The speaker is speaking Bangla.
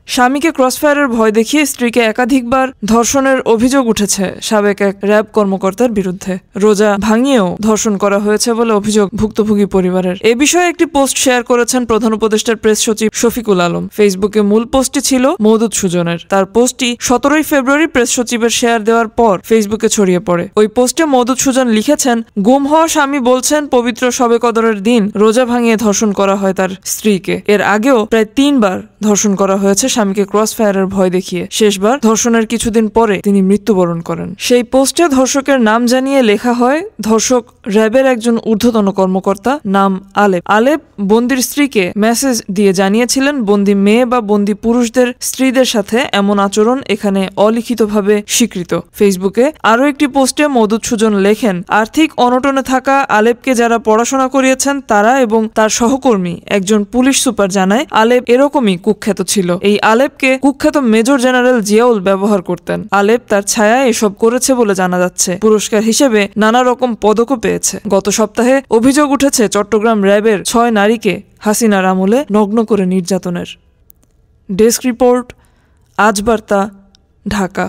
স্বামীকে ক্রসফায়ারের ভয় দেখিয়ে স্ত্রীকে একাধিকবার ধর্ষণের অভিযোগ উঠেছে সাবেক এক র্যাব কর্মকর্তার বিরুদ্ধে। রোজা ভাঙিয়েও ধর্ষণ করা হয়েছে বলে অভিযোগ ভুক্তভোগী পরিবারের। এ বিষয়ে একটি পোস্ট শেয়ার করেছেন প্রধান উপদেষ্টার প্রেস সচিব শফিকুল আলম। ফেসবুকে মূল পোস্টটি ছিল মওদুদ সুজনের। তার পোস্টটি 17 ফেব্রুয়ারি প্রেস সচিবের শেয়ার দেওয়ার পর ফেসবুকে ছড়িয়ে পড়ে। ওই পোস্টে মওদুদ সুজন লিখেছেন, গুম হওয়া স্বামী বলছেন পবিত্র শবে কদরের দিন রোজা ভাঙিয়ে ধর্ষণ করা হয় তার স্ত্রীকে। এর আগেও প্রায় 3 বার ধর্ষণ করা হয়েছে স্বামীকে ক্রসফায়ারের ভয় দেখিয়ে। শেষবার ধর্ষণের কিছুদিন পরে তিনি মৃত্যুবরণ করেন। সেই পোস্টে ধর্ষকের নাম জানিয়ে লেখা হয়, ধর্ষক র্যাবের একজন ঊর্ধ্বতন কর্মকর্তা, নাম আলেপ। আলেপ বন্দির স্ত্রীকে মেসেজ দিয়ে জানিয়েছিলেন বন্দি মেয়ে বা বন্দি পুরুষদের স্ত্রীদের সাথে এমন আচরণ এখানে অলিখিতভাবে স্বীকৃত। ফেসবুকে আরও একটি পোস্টে মওদুদ সুজন লেখেন, আর্থিক অনটনে থাকা আলেপকে যারা পড়াশোনা করিয়েছেন তারা এবং তার সহকর্মী একজন পুলিশ সুপার জানায় আলেপ এরকমই কুখ্যাত ছিল। এই আলেপকে কুখ্যাত মেজর জেনারেল জিয়াউল ব্যবহার করতেন। আলেপ তার ছায়ায় এসব করেছে বলে জানা যাচ্ছে। পুরস্কার হিসেবে নানা রকম পদকও পেয়েছে। গত সপ্তাহে অভিযোগ উঠেছে চট্টগ্রাম র্যাবের 6 নারীকে হাসিনার আমলে নগ্ন করে নির্যাতনের। ডেস্ক রিপোর্ট, আজ বার্তা, ঢাকা।